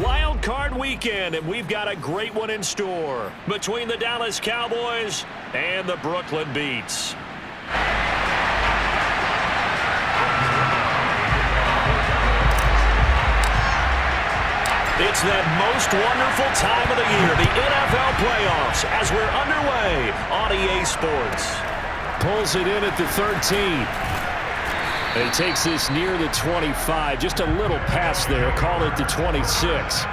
wild card weekend, and we've got a great one in store between the Dallas Cowboys and the Brooklyn Beats. It's that most wonderful time of the year, the NFL playoffs, as we're underway on EA Sports. Pulls it in at the 13. He takes this near the 25. Just a little pass there. Call it the 26.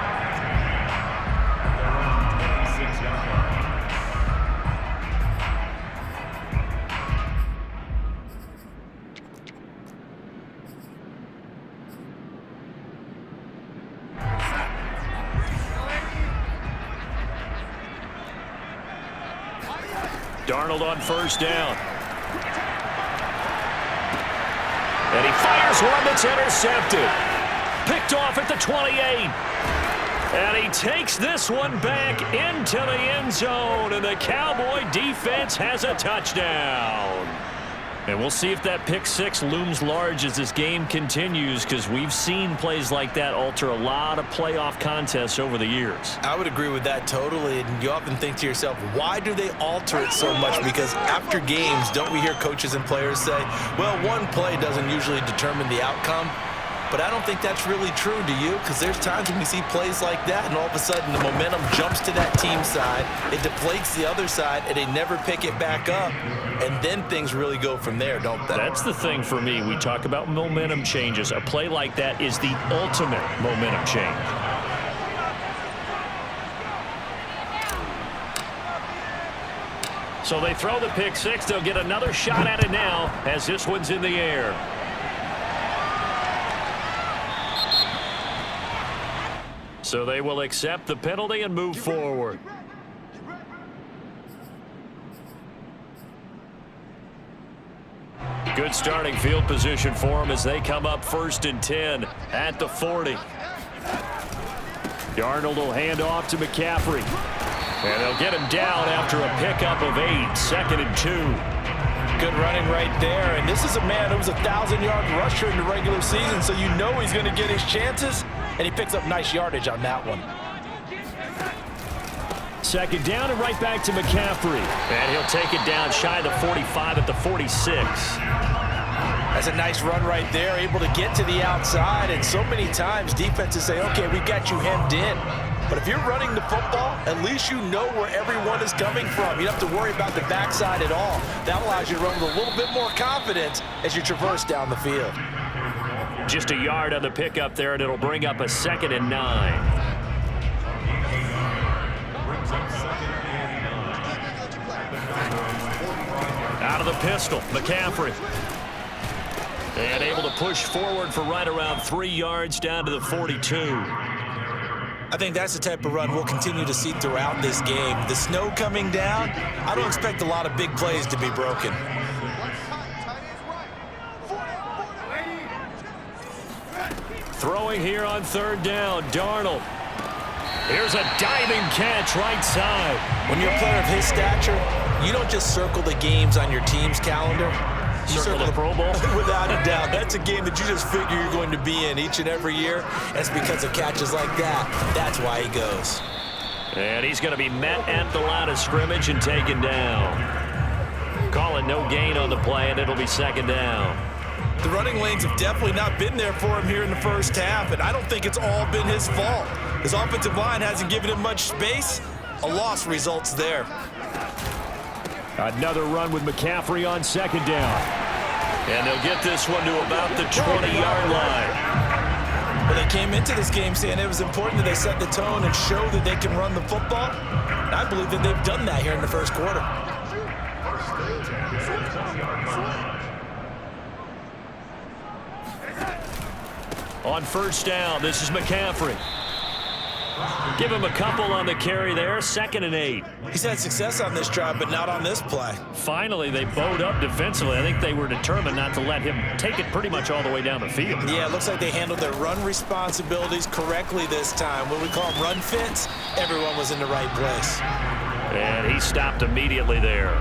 Darnold on first down. And he fires one that's intercepted. Picked off at the 28. And he takes this one back into the end zone. And the Cowboy defense has a touchdown. And we'll see if that pick six looms large as this game continues, because we've seen plays like that alter a lot of playoff contests over the years. I would agree with that totally. And you often think to yourself, why do they alter it so much? Because after games, don't we hear coaches and players say, well, one play doesn't usually determine the outcome? But I don't think that's really true, do you? Because there's times when we see plays like that, and all of a sudden the momentum jumps to that team side, it deflates the other side, and they never pick it back up. And then things really go from there, don't they? That's the thing for me. We talk about momentum changes. A play like that is the ultimate momentum change. So they throw the pick six. They'll get another shot at it now as this one's in the air. So they will accept the penalty and move forward. Good starting field position for them as they come up 1st and 10 at the 40. Darnold will hand off to McCaffrey. And they'll get him down after a pickup of 8, 2nd and 2. Good running right there. And this is a man who was a 1,000-yard rusher in the regular season, so you know he's going to get his chances. And he picks up nice yardage on that one. 2nd down and right back to McCaffrey. And he'll take it down shy of the 45 at the 46. That's a nice run right there, able to get to the outside. And so many times defenses say, okay, we got you hemmed in. But if you're running the football, at least you know where everyone is coming from. You don't have to worry about the backside at all. That allows you to run with a little bit more confidence as you traverse down the field. Just a yard on the pickup there, and it'll bring up a 2nd and 9. Out of the pistol, McCaffrey. And able to push forward for right around 3 yards down to the 42. I think that's the type of run we'll continue to see throughout this game. The snow coming down, I don't expect a lot of big plays to be broken. Throwing here on 3rd down, Darnold. Here's a diving catch right side. When you're a player of his stature, you don't just circle the games on your team's calendar. You circle the Pro Bowl? Without a doubt. That's a game that you just figure you're going to be in each and every year. And it's because of catches like that. That's why he goes. And he's going to be met at the line of scrimmage and taken down. Calling no gain on the play, and it'll be 2nd down. The running lanes have definitely not been there for him here in the first half, and I don't think it's all been his fault. His offensive line hasn't given him much space. A loss results there. Another run with McCaffrey on 2nd down. And they'll get this one to about the 20-yard line. Well, they came into this game saying it was important that they set the tone and show that they can run the football. And I believe that they've done that here in the first quarter. On 1st down, this is McCaffrey. Give him a couple on the carry there, 2nd and 8. He's had success on this drive, but not on this play. Finally, they bowed up defensively. I think they were determined not to let him take it pretty much all the way down the field. Yeah, it looks like they handled their run responsibilities correctly this time. When we call them run fits, everyone was in the right place. And he stopped immediately there.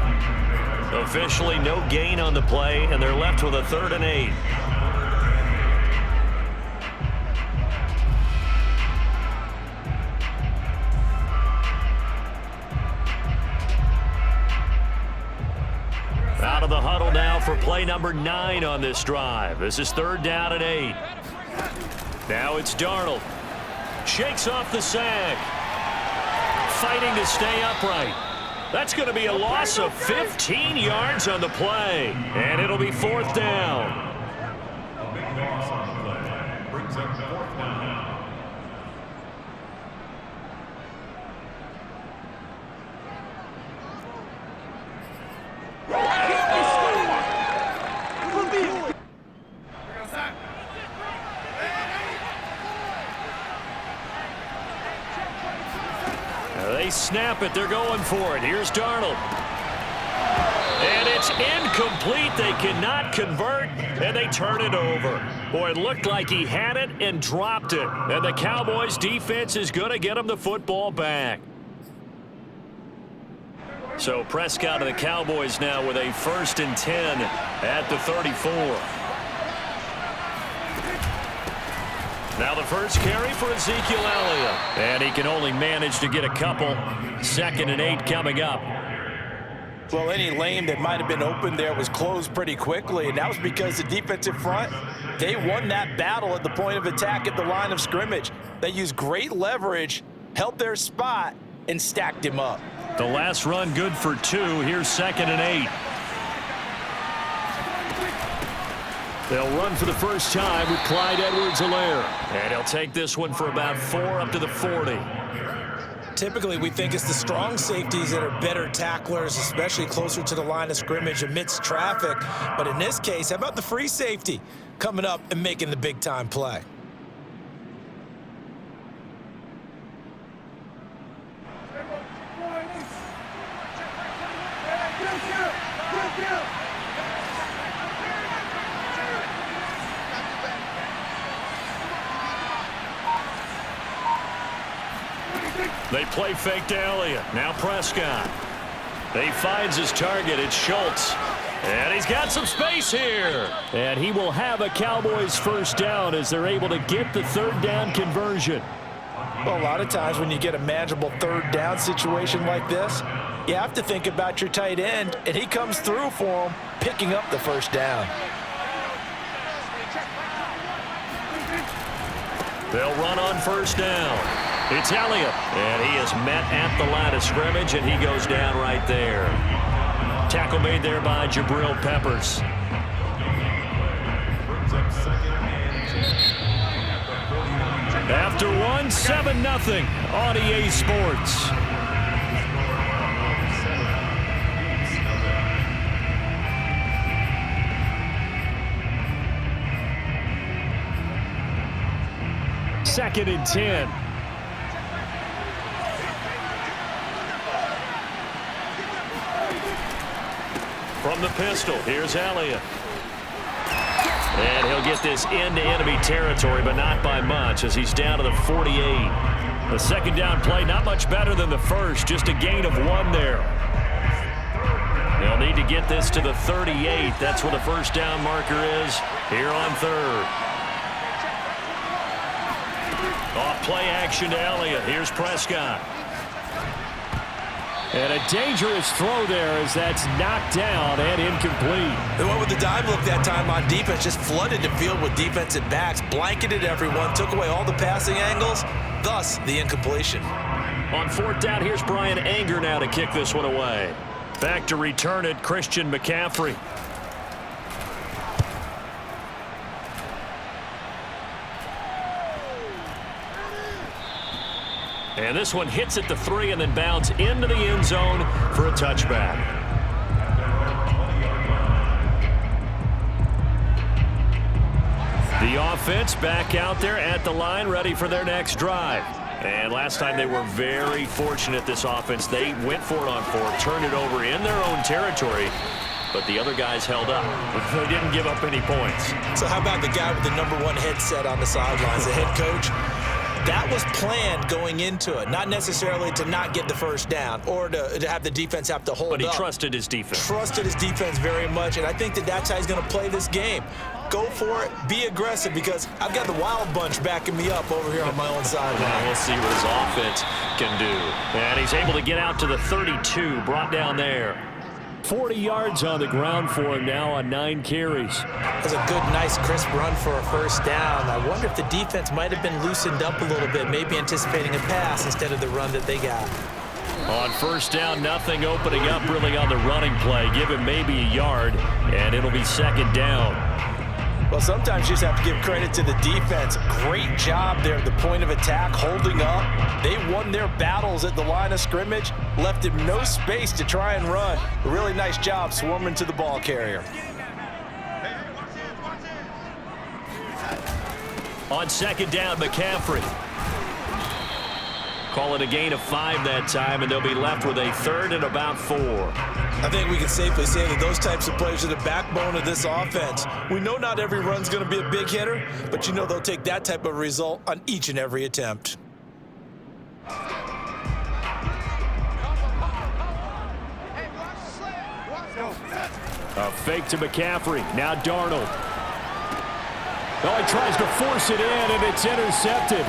Officially, no gain on the play, and they're left with a 3rd and 8. for play number 9 on this drive. This is 3rd down and 8. Now it's Darnold. Shakes off the sack. Fighting to stay upright. That's going to be a loss of 15 yards on the play. And it'll be 4th down. A big loss on the play. Brings up 4th down. They snap it. They're going for it. Here's Darnold. And it's incomplete. They cannot convert, and they turn it over. Boy, it looked like he had it and dropped it. And the Cowboys' defense is going to get him the football back. So Prescott and the Cowboys now with a 1st and 10 at the 34. Now the first carry for Ezekiel Elliott. And he can only manage to get a couple. 2nd and 8 coming up. Well, any lane that might have been open there was closed pretty quickly, and that was because the defensive front, they won that battle at the point of attack at the line of scrimmage. They used great leverage, held their spot, and stacked him up. The last run good for 2. Here's 2nd and 8. They'll run for the first time with Clyde Edwards-Helaire. And he'll take this one for about 4 up to the 40. Typically, we think it's the strong safeties that are better tacklers, especially closer to the line of scrimmage amidst traffic. But in this case, how about the free safety coming up and making the big-time play? They play fake to Elliott. Now Prescott. He finds his target. It's Schultz. And he's got some space here. And he will have a Cowboys first down as they're able to get the 3rd down conversion. Well, a lot of times when you get a manageable 3rd down situation like this, you have to think about your tight end, and he comes through for him, picking up the first down. They'll run on first down. It's Elliott, and he is met at the line of scrimmage, and he goes down right there. Tackle made there by Jabril Peppers. After one, 7-0 on EA Sports. Second and 10. From the pistol, here's Elliott. And he'll get this into enemy territory, but not by much as he's down to the 48. The 2nd down play, not much better than the first, just a gain of 1 there. They'll need to get this to the 38. That's where the first down marker is here on 3rd. Off play action to Elliott. Here's Prescott. And a dangerous throw there as that's knocked down and incomplete. They went with the dive look that time on defense, just flooded the field with defensive backs, blanketed everyone, took away all the passing angles, thus the incompletion. On 4th down, here's Brian Anger now to kick this one away. Back to return it, Christian McCaffrey. And this one hits at the 3 and then bounds into the end zone for a touchback. The offense back out there at the line, ready for their next drive. And last time they were very fortunate, this offense. They went for it on 4th, turned it over in their own territory, but the other guys held up. They didn't give up any points. So how about the guy with the #1 headset on the sidelines, the head coach? That was planned going into it, not necessarily to not get the first down or to have the defense have to hold up. But he trusted his defense. Trusted his defense very much, and I think that's how he's going to play this game. Go for it, be aggressive, because I've got the wild bunch backing me up over here on my own sideline. We'll see what his offense can do. And he's able to get out to the 32, brought down there. 40 yards on the ground for him now on 9 carries. That's a good, nice, crisp run for a first down. I wonder if the defense might have been loosened up a little bit, maybe anticipating a pass instead of the run that they got. On first down, nothing opening up really on the running play. Give him maybe a yard, and it'll be second down. Well, sometimes you just have to give credit to the defense. Great job there at the point of attack, holding up. They won their battles at the line of scrimmage, left him no space to try and run. A really nice job swarming to the ball carrier. On second down, McCaffrey. Call it a gain of 5 that time, and they'll be left with a 3rd and about 4. I think we can safely say that those types of plays are the backbone of this offense. We know not every run's going to be a big hitter, but you know they'll take that type of result on each and every attempt. A fake to McCaffrey. Now Darnold. Oh, he tries to force it in, and it's intercepted.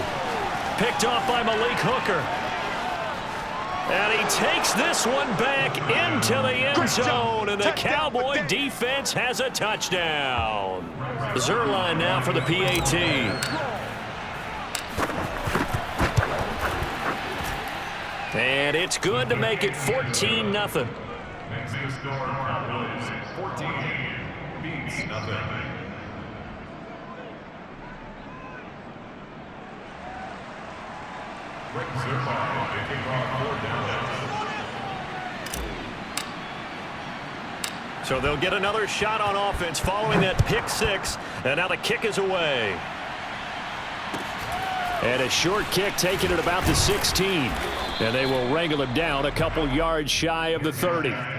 Picked off by Malik Hooker. And he takes this one back into the end zone, and the Cowboy defense has a touchdown. Zerline now for the PAT. And it's good to make it 14-0. Makes the score Cowboys 14, beats nothing. So they'll get another shot on offense following that pick 6, and now the kick is away. And a short kick taken at about the 16. And they will wrangle him down a couple yards shy of the 30. At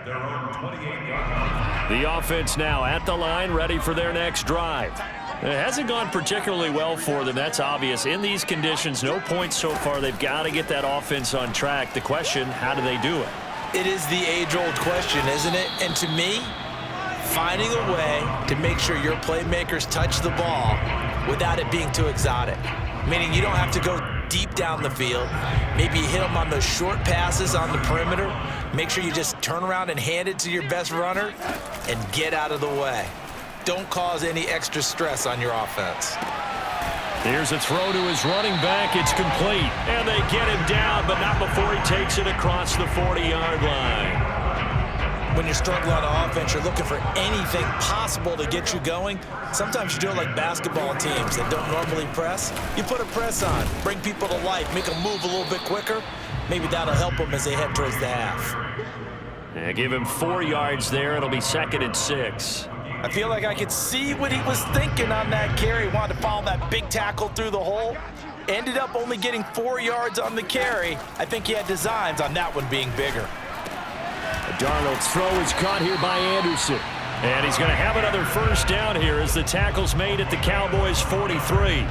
their own 28-yard line. The offense now at the line, ready for their next drive. It hasn't gone particularly well for them. That's obvious. In these conditions, no points so far. They've got to get that offense on track. The question, how do they do it? It is the age-old question, isn't it? And to me, finding a way to make sure your playmakers touch the ball without it being too exotic. Meaning you don't have to go deep down the field. Maybe you hit them on those short passes on the perimeter. Make sure you just turn around and hand it to your best runner and get out of the way. Don't cause any extra stress on your offense. Here's a throw to his running back. It's complete. And they get him down, but not before he takes it across the 40-yard line. When you're struggling on offense, you're looking for anything possible to get you going. Sometimes you do it like basketball teams that don't normally press. You put a press on, bring people to life, make them move a little bit quicker. Maybe that'll help them as they head towards the half. Yeah, give him 4 yards there. It'll be 2nd and 6. I feel like I could see what he was thinking on that carry. Wanted to follow that big tackle through the hole. Ended up only getting 4 yards on the carry. I think he had designs on that one being bigger. Darnold's throw is caught here by Anderson. And he's going to have another first down here as the tackle's made at the Cowboys' 43.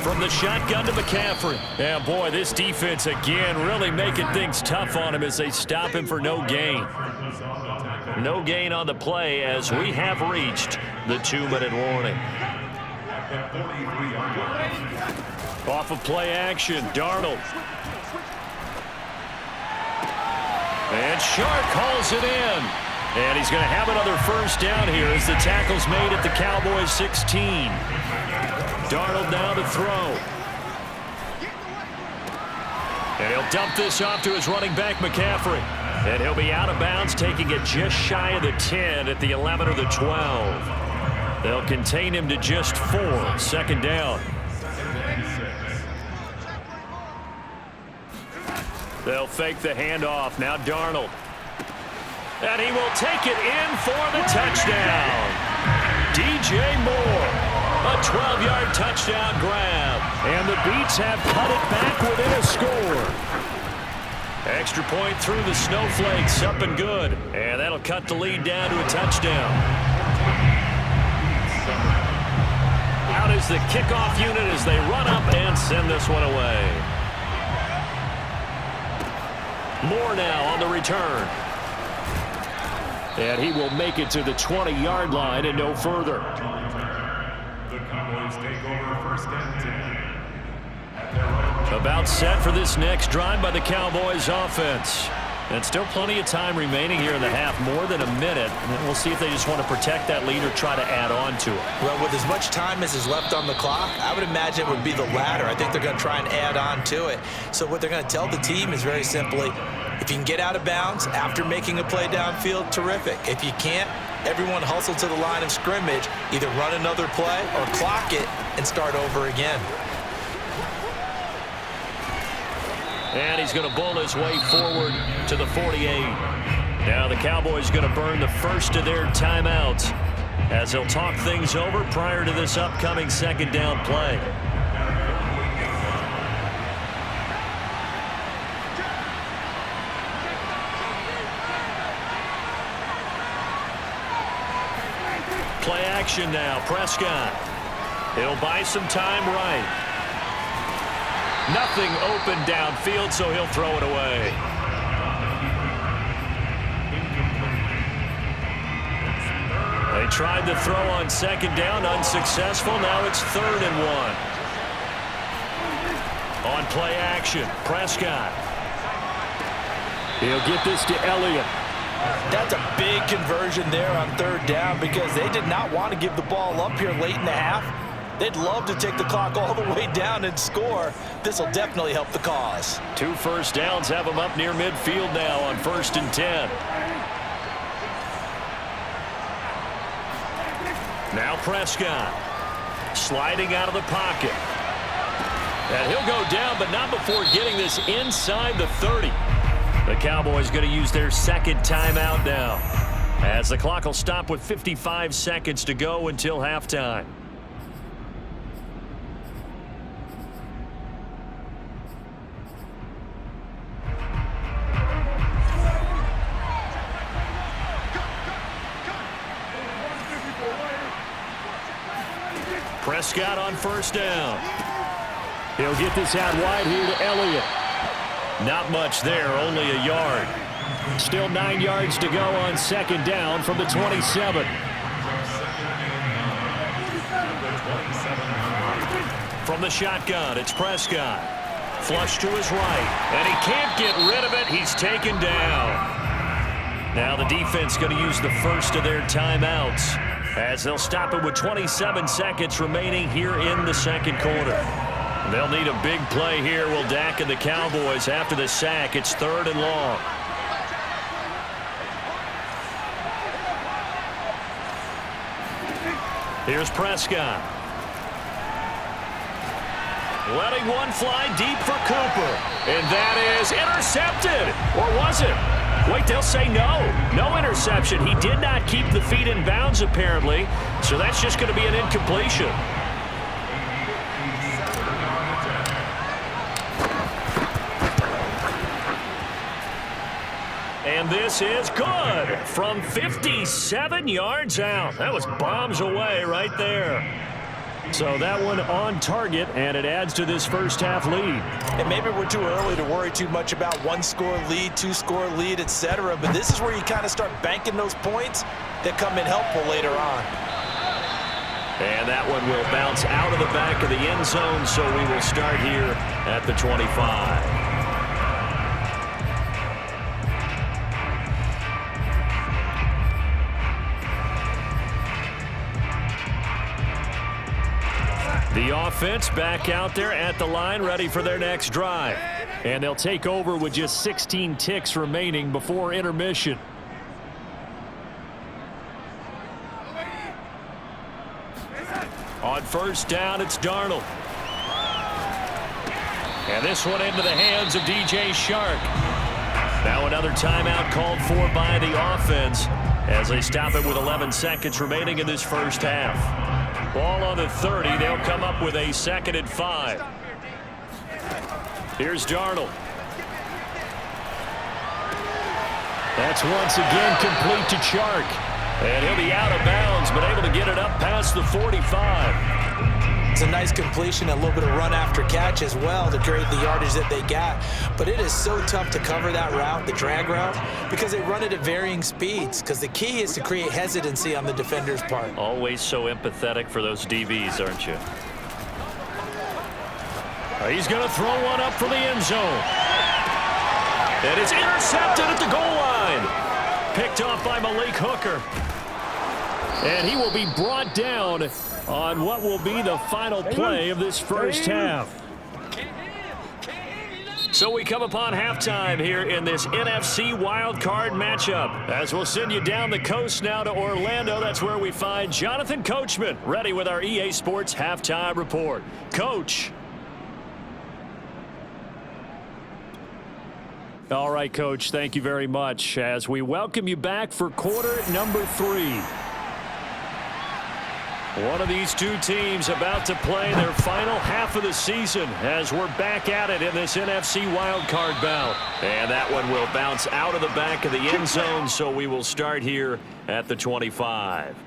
From the shotgun to McCaffrey. Yeah, boy, this defense again really making things tough on him as they stop him for no gain. No gain on the play as we have reached the 2-minute warning. Off of play action, Darnold. And Sharp calls it in. And he's going to have another first down here as the tackle's made at the Cowboys' 16. Darnold now to throw. And he'll dump this off to his running back, McCaffrey. And he'll be out of bounds, taking it just shy of the 10 at the 11 or the 12. They'll contain him to just 4. 2nd down. They'll fake the handoff. Now Darnold. And he will take it in for the touchdown. DJ Moore. A 12-yard touchdown grab. And the Beats have cut it back within a score. Extra point through the snowflakes. Up and good. And that'll cut the lead down to a touchdown. Out is the kickoff unit as they run up and send this one away. Moore now on the return. And he will make it to the 20-yard line and no further. The Cowboys take over first and 10. At their own About set for this next drive by the Cowboys offense. And still plenty of time remaining here in the half, more than a minute. And we'll see if they just want to protect that lead or try to add on to it. Well, with as much time as is left on the clock, I would imagine it would be the latter. I think they're going to try and add on to it. So what they're going to tell the team is very simply, if you can get out of bounds after making a play downfield, terrific. If you can't, everyone hustle to the line of scrimmage, either run another play or clock it and start over again. And he's going to bull his way forward to the 48. Now the Cowboys going to burn the first of their timeouts as they'll talk things over prior to this upcoming second down play. Play action now. Prescott. He'll buy some time right. Nothing open downfield, so he'll throw it away. They tried to throw on second down, unsuccessful. Now it's 3rd and 1. On play action, Prescott. He'll get this to Elliott. That's a big conversion there on 3rd down because they did not want to give the ball up here late in the half. They'd love to take the clock all the way down and score. This will definitely help the cause. 2 first downs have them up near midfield now on 1st and 10. Now Prescott sliding out of the pocket. And he'll go down, but not before getting this inside the 30. The Cowboys going to use their second timeout now, as the clock will stop with 55 seconds to go until halftime. Prescott on 1st down. He'll get this out wide here to Elliott. Not much there, only a yard. Still 9 yards to go on 2nd down from the 27. From the shotgun, it's Prescott. Flush to his right, and he can't get rid of it. He's taken down. Now the defense going to use the first of their timeouts, as they'll stop it with 27 seconds remaining here in the second quarter. They'll need a big play here, will Dak and the Cowboys after the sack. It's 3rd and long. Here's Prescott. Letting one fly deep for Cooper. And that is intercepted. Or was it? Wait, they'll say no. No interception. He did not keep the feet in bounds, apparently. So that's just going to be an incompletion. And this is good from 57 yards out. That was bombs away right there. So that one on target, and it adds to this first half lead. And maybe we're too early to worry too much about 1-score lead, 2-score lead, etc. But this is where you kind of start banking those points that come in helpful later on. And that one will bounce out of the back of the end zone, so we will start here at the 25. The offense back out there at the line, ready for their next drive. And they'll take over with just 16 ticks remaining before intermission. On 1st down, it's Darnold. And this one into the hands of DJ Shark. Now another timeout called for by the offense as they stop it with 11 seconds remaining in this first half. Ball on the 30. They'll come up with a 2nd and 5. Here's Darnold. That's once again complete to Chark. And he'll be out of bounds, but able to get it up past the 45. was a nice completion, a little bit of run after catch as well to create the yardage that they got. But it is so tough to cover that route, the drag route, because they run it at varying speeds, because the key is to create hesitancy on the defender's part. Always so empathetic for those DBs, aren't you? He's going to throw one up for the end zone. And it's intercepted at the goal line. Picked off by Malik Hooker. And he will be brought down on what will be the final play of this first half. So we come upon halftime here in this NFC wildcard matchup. As we'll send you down the coast now to Orlando, that's where we find Jonathan Coachman ready with our EA Sports halftime report. Coach. All right, Coach, thank you very much as we welcome you back for quarter number 3. One of these two teams about to play their final half of the season as we're back at it in this NFC wildcard bout. And that one will bounce out of the back of the end zone, so we will start here at the 25.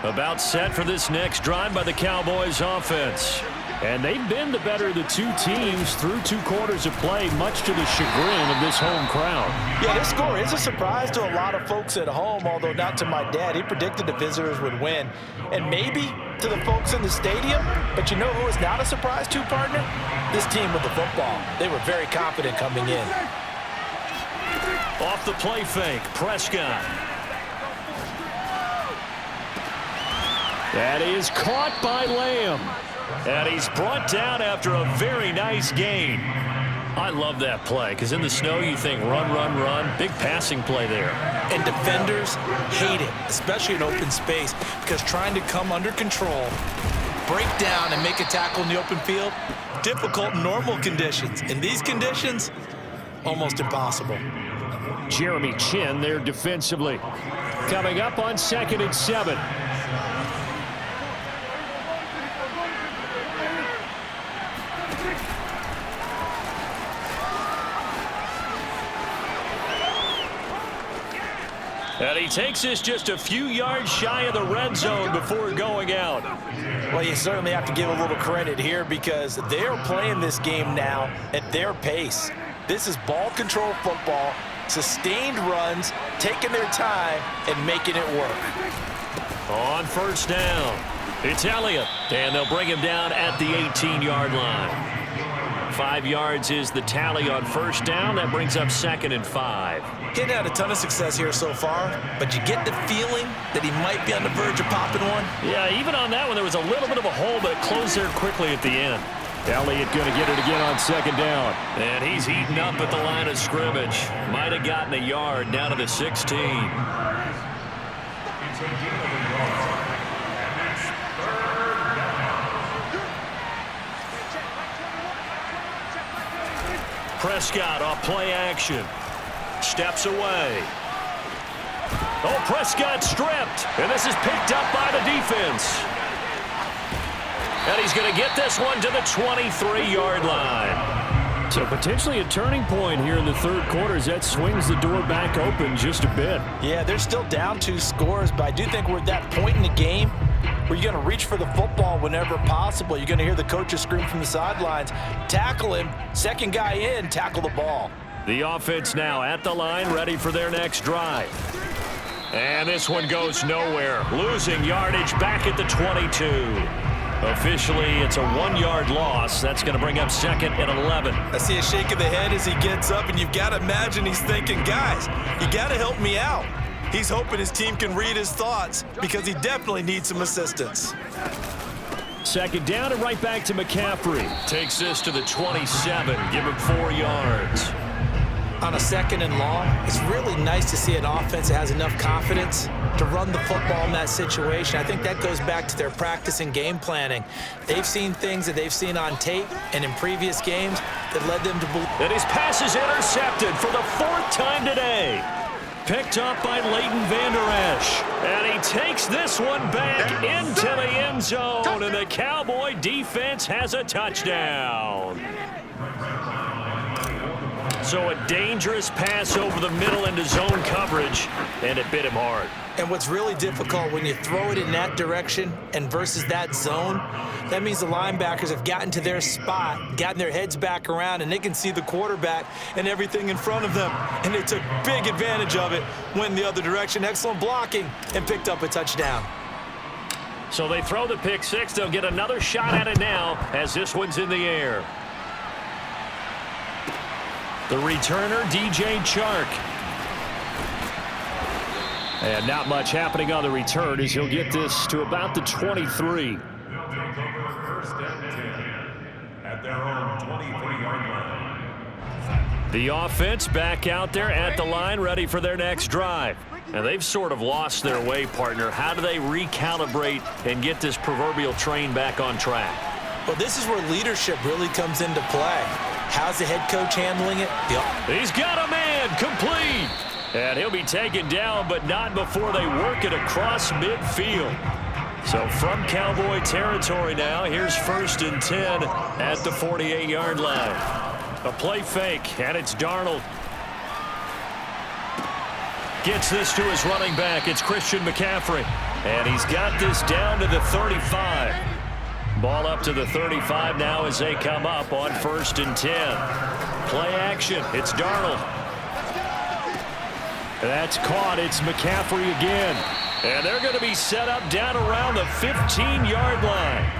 About set for this next drive by the Cowboys offense. And they've been the better of the two teams through 2 quarters of play, much to the chagrin of this home crowd. Yeah, this score is a surprise to a lot of folks at home, although not to my dad. He predicted the visitors would win. And maybe to the folks in the stadium, but you know who is not a surprise to, partner? This team with the football. They were very confident coming in. Off the play fake, Prescott. That is caught by Lamb. And he's brought down after a very nice gain. I love that play because in the snow you think run, run, run. Big passing play there. And defenders hate it, especially in open space, because trying to come under control, break down, and make a tackle in the open field, difficult in normal conditions. In these conditions, almost impossible. Jeremy Chin there defensively. Coming up on 2nd and 7. And he takes this just a few yards shy of the red zone before going out. Well, you certainly have to give a little credit here because they're playing this game now at their pace. This is ball control football, sustained runs, taking their time, and making it work. On first down, it's Elliott, and they'll bring him down at the 18-yard line. 5 yards is the tally on first down. That brings up 2nd and 5. Getting had a ton of success here so far, but you get the feeling that he might be on the verge of popping one. Yeah, even on that one, there was a little bit of a hole, but it closed there quickly at the end. Elliott going to get it again on 2nd down. And he's eaten up at the line of scrimmage. Might have gotten a yard down to the 16. Prescott off play action. Steps away. Oh, Prescott stripped. And this is picked up by the defense. And he's going to get this one to the 23-yard line. So potentially a turning point here in the 3rd quarter as that swings the door back open just a bit. Yeah, they're still down 2 scores, but I do think we're at that point in the game where you're going to reach for the football whenever possible. You're going to hear the coaches scream from the sidelines, tackle him, second guy in, tackle the ball. The offense now at the line, ready for their next drive. And this one goes nowhere. Losing yardage back at the 22. Officially, it's a 1-yard loss. That's going to bring up 2nd and 11. I see a shake of the head as he gets up, and you've got to imagine he's thinking, guys, you got to help me out. He's hoping his team can read his thoughts because he definitely needs some assistance. 2nd down and right back to McCaffrey. Takes this to the 27. Give him 4 yards. On a 2nd and long, it's really nice to see an offense that has enough confidence to run the football in that situation. I think that goes back to their practice and game planning. They've seen things that they've seen on tape and in previous games that led them to believe. And his pass is intercepted for the 4th time today. Picked up by Leighton Vander Esch. And he takes this one back into the end zone. And the Cowboy defense has a touchdown. So a dangerous pass over the middle into zone coverage, and it bit him hard. And what's really difficult when you throw it in that direction and versus that zone, that means the linebackers have gotten to their spot, gotten their heads back around, and they can see the quarterback and everything in front of them. And they took big advantage of it, went the other direction, excellent blocking, and picked up a touchdown. So they throw the pick six. They'll get another shot at it now as this one's in the air. The returner, DJ Chark. And not much happening on the return as he'll get this to about the 23. They'll take over first and 10 at their own 23-yard line. The offense back out there at the line, ready for their next drive. And they've sort of lost their way, partner. How do they recalibrate and get this proverbial train back on track? Well, this is where leadership really comes into play. How's the head coach handling it? He's got a man, complete. And he'll be taken down, but not before they work it across midfield. So from Cowboy territory now, here's first and 10 at the 48-yard line. A play fake, and it's Darnold. Gets this to his running back. It's Christian McCaffrey. And he's got this down to the 35. Ball up to the 35 now as they come up on first and 10. Play action. It's Darnold. That's caught. It's McCaffrey again. And they're going to be set up down around the 15-yard line.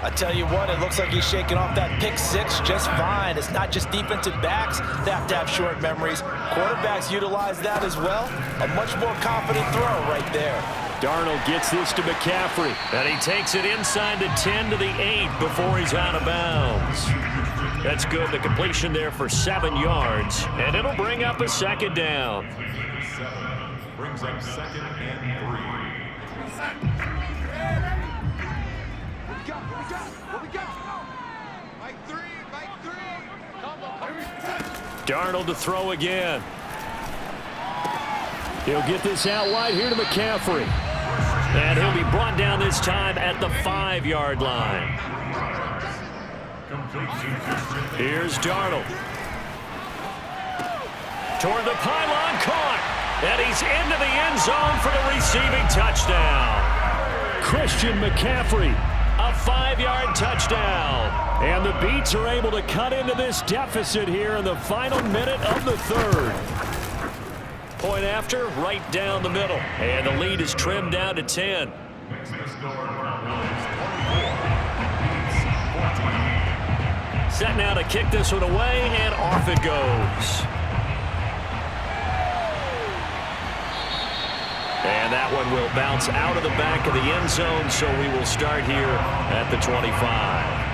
I tell you what, it looks like he's shaking off that pick six just fine. It's not just defensive backs that have to have short memories. Quarterbacks utilize that as well. A much more confident throw right there. Darnold gets this to McCaffrey, and he takes it inside the 10 to the 8 before he's out of bounds. That's good. The completion there for 7 yards, and it'll bring up a second down. 7 brings up second and 3. Darnold to throw again. He'll get this out wide here to McCaffrey. And he'll be brought down this time at the 5-yard line. Here's Darnold. Toward the pylon, caught. And he's into the end zone for the receiving touchdown. Christian McCaffrey, a 5-yard touchdown. And the Beats are able to cut into this deficit here in the final minute of the third. Point after, right down the middle. And the lead is trimmed down to 10. Set now to kick this one away, and off it goes. And that one will bounce out of the back of the end zone, so we will start here at the 25.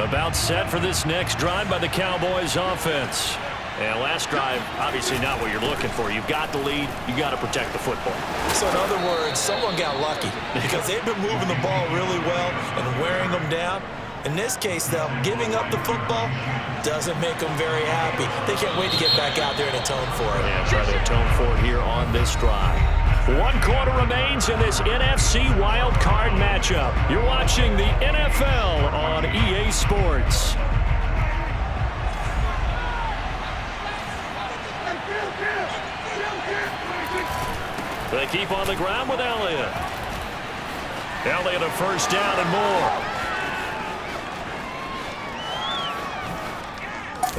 About set for this next drive by the Cowboys offense. And last drive, obviously not what you're looking for. You've got the lead. You've got to protect the football. So in other words, someone got lucky because they've been moving the ball really well and wearing them down. In this case, though, giving up the football doesn't make them very happy. They can't wait to get back out there and atone for it. Yeah, try to atone for it here on this drive. 1 quarter remains in this NFC Wild Card matchup. You're watching the NFL on EA Sports. They keep on the ground with Elliott. Elliott a first down and more.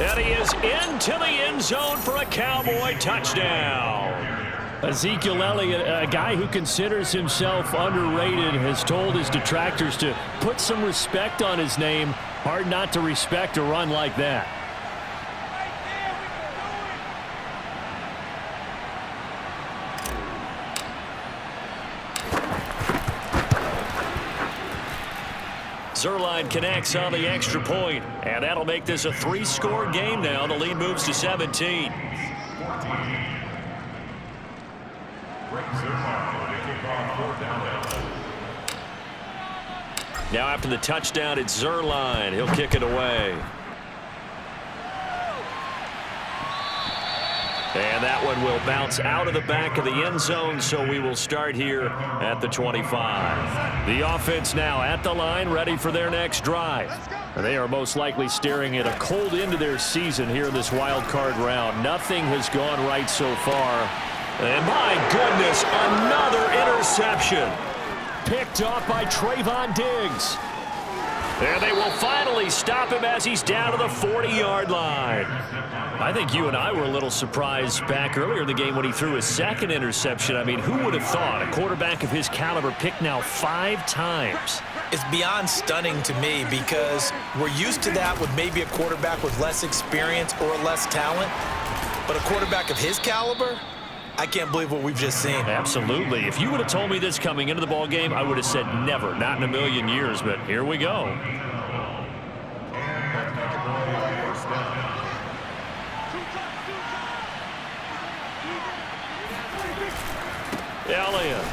And he is into the end zone for a Cowboy touchdown. Ezekiel Elliott, a guy who considers himself underrated, has told his detractors to put some respect on his name. Hard not to respect a run like that. Zerline connects on the extra point, and that'll make this a 3-score game now. The lead moves to 17. Now after the touchdown, it's Zerline. He'll kick it away. And that one will bounce out of the back of the end zone, so we will start here at the 25. The offense now at the line, ready for their next drive. They are most likely staring at a cold end to their season here in this wild card round. Nothing has gone right so far. And my goodness, another interception. Picked off by Trayvon Diggs. And they will finally stop him as he's down to the 40-yard line. I think you and I were a little surprised back earlier in the game when he threw his second interception. I mean, who would have thought a quarterback of his caliber picked now 5 times? It's beyond stunning to me because we're used to that with maybe a quarterback with less experience or less talent. But a quarterback of his caliber, I can't believe what we've just seen. Absolutely. If you would have told me this coming into the ball game, I would have said never, not in a million years. But here we go. Elliott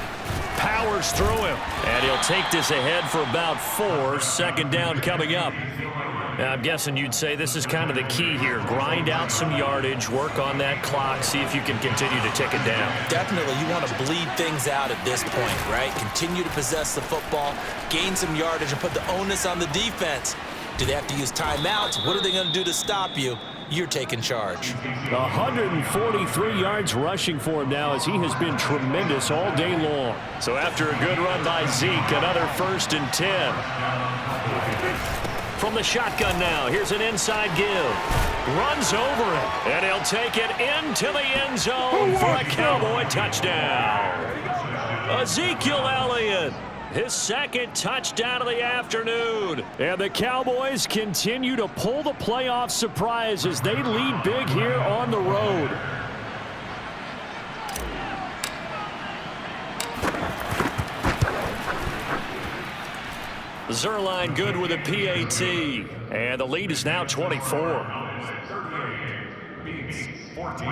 powers through him, and he'll take this ahead for about 4. Second down coming up. Now, I'm guessing you'd say this is kind of the key here. Grind out some yardage, work on that clock, see if you can continue to tick it down. Definitely, you want to bleed things out at this point, right? Continue to possess the football, gain some yardage, and put the onus on the defense. Do they have to use timeouts? What are they going to do to stop you? You're taking charge. 143 yards rushing for him now as he has been tremendous all day long. So after a good run by Zeke, another 1st and 10. From the shotgun now, here's an inside give. Runs over it, and he'll take it into the end zone for a Cowboy touchdown. Ezekiel Elliott, his 2nd touchdown of the afternoon. And the Cowboys continue to pull the playoff surprise as they lead big here on the road. Zerline good with a PAT, and the lead is now 24. 38 beats 14.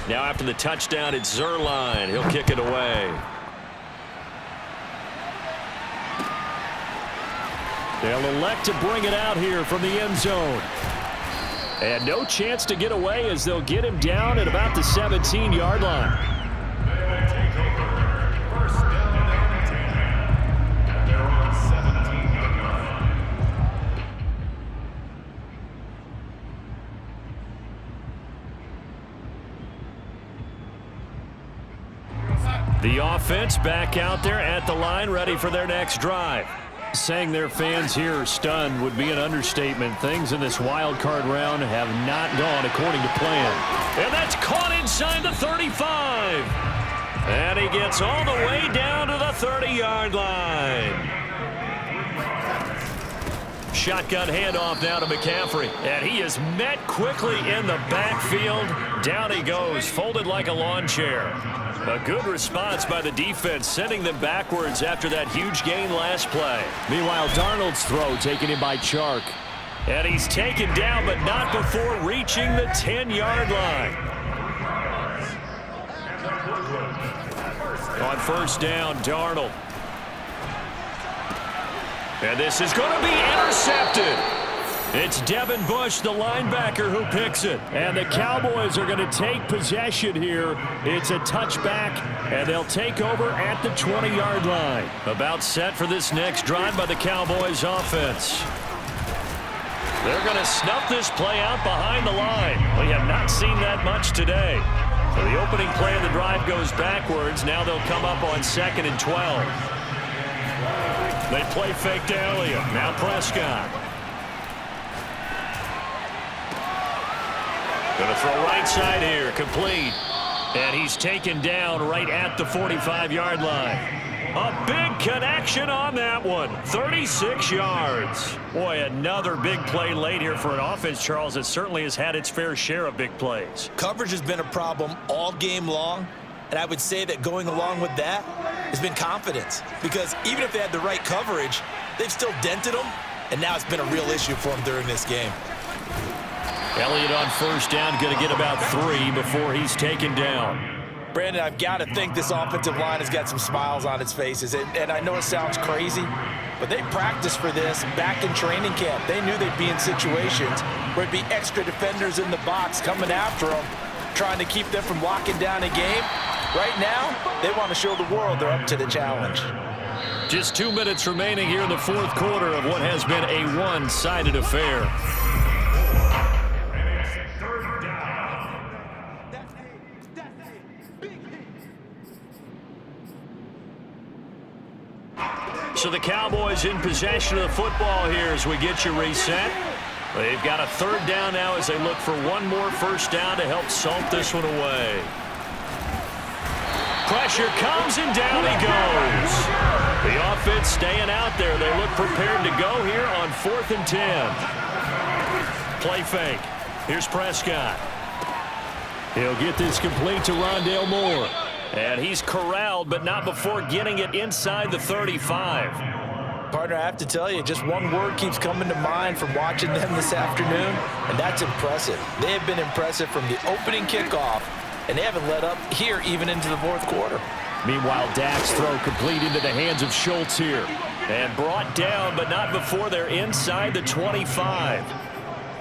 Now after the touchdown, it's Zerline. He'll kick it away. They'll elect to bring it out here from the end zone. And no chance to get away as they'll get him down at about the 17-yard line. The offense back out there at the line, ready for their next drive. Saying their fans here are stunned would be an understatement. Things in this wild card round have not gone according to plan. And that's caught inside the 35. And he gets all the way down to the 30-yard line. Shotgun handoff now to McCaffrey. And he is met quickly in the backfield. Down he goes, folded like a lawn chair. A good response by the defense, sending them backwards after that huge gain last play. Meanwhile, Darnold's throw taken in by Chark. And he's taken down, but not before reaching the 10-yard line. On 1st down, Darnold. And this is going to be intercepted. It's Devin Bush, the linebacker, who picks it. And the Cowboys are going to take possession here. It's a touchback, and they'll take over at the 20-yard line. About set for this next drive by the Cowboys offense. They're going to snuff this play out behind the line. We have not seen that much today. So the opening play of the drive goes backwards. Now they'll come up on 2nd and 12. They play fake to Elliott. Now Prescott. Going to throw right side here, complete. And he's taken down right at the 45-yard line. A big connection on that one. 36 yards. Boy, another big play late here for an offense, Charles, that certainly has had its fair share of big plays. Coverage has been a problem all game long, and I would say that going along with that has been confidence. Because even if they had the right coverage, they've still dented them, and now it's been a real issue for them during this game. Elliott on 1st down, going to get about 3 before he's taken down. Brandon, I've got to think this offensive line has got some smiles on its faces. And I know it sounds crazy, but they practiced for this back in training camp. They knew they'd be in situations where it'd be extra defenders in the box coming after them, trying to keep them from locking down a game. Right now, they want to show the world they're up to the challenge. Just 2 minutes remaining here in the fourth quarter of what has been a one-sided affair. And it's third down. So the Cowboys in possession of the football here as we get you reset. They've got a third down now as they look for one more first down to help salt this one away. Pressure comes and down he goes. The offense staying out there. They look prepared to go here on 4th and 10. Play fake. Here's Prescott. He'll get this complete to Rondale Moore. And he's corralled, but not before getting it inside the 35. Partner, I have to tell you, just one word keeps coming to mind from watching them this afternoon, and that's impressive. They have been impressive from the opening kickoff, and they haven't let up here even into the fourth quarter. Meanwhile, Dak's throw complete into the hands of Schultz here. And brought down, but not before they're inside the 25.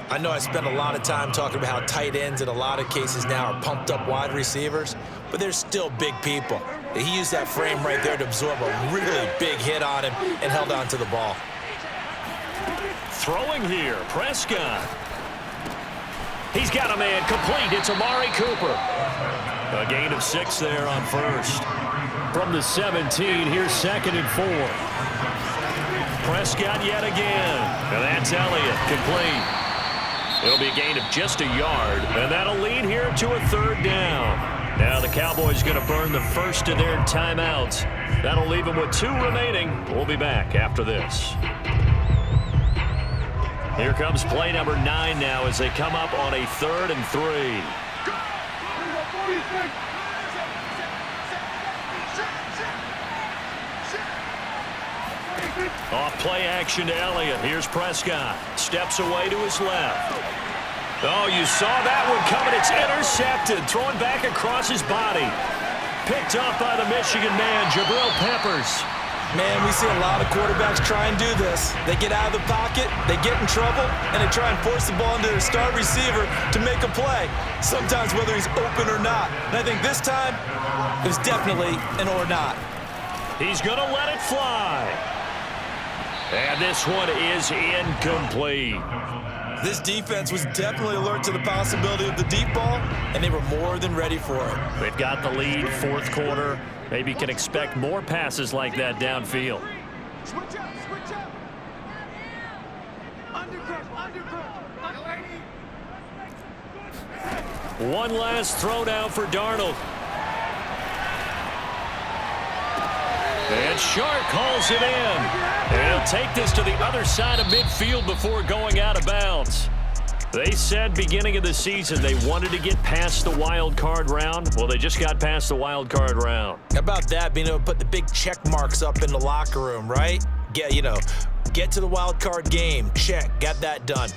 I know I spent a lot of time talking about how tight ends in a lot of cases now are pumped up wide receivers, but they're still big people. He used that frame right there to absorb a really big hit on him and held on to the ball. Throwing here, Prescott. He's got a man complete. It's Amari Cooper. A gain of 6 there on first. From the 17, here's 2nd and 4. Prescott yet again. And that's Elliott, complete. It'll be a gain of just a yard, and that'll lead here to a third down. Now the Cowboys going to burn the first of their timeouts. That'll leave them with 2 remaining. We'll be back after this. Here comes play number 9 now as they come up on a 3rd and 3. Off play action to Elliott. Here's Prescott. Steps away to his left. Oh, you saw that one coming. It's intercepted. Thrown back across his body. Picked off by the Michigan man, Jabril Peppers. Man, we see a lot of quarterbacks try and do this. They get out of the pocket, they get in trouble, and they try and force the ball into their star receiver to make a play, sometimes whether he's open or not. And I think this time, it was definitely an or not. He's going to let it fly. And this one is incomplete. This defense was definitely alert to the possibility of the deep ball, and they were more than ready for it. They've got the lead, fourth quarter. Maybe can expect more passes like that downfield. Switch up, switch up. One last throw down for Darnold. And Shark calls it in. And he'll take this to the other side of midfield before going out of bounds. They said beginning of the season they wanted to get past the wild card round. Well, they just got past the wild card round. How about that, being able to put the big check marks up in the locker room, right? Get to the wild card game. Check. Got that done.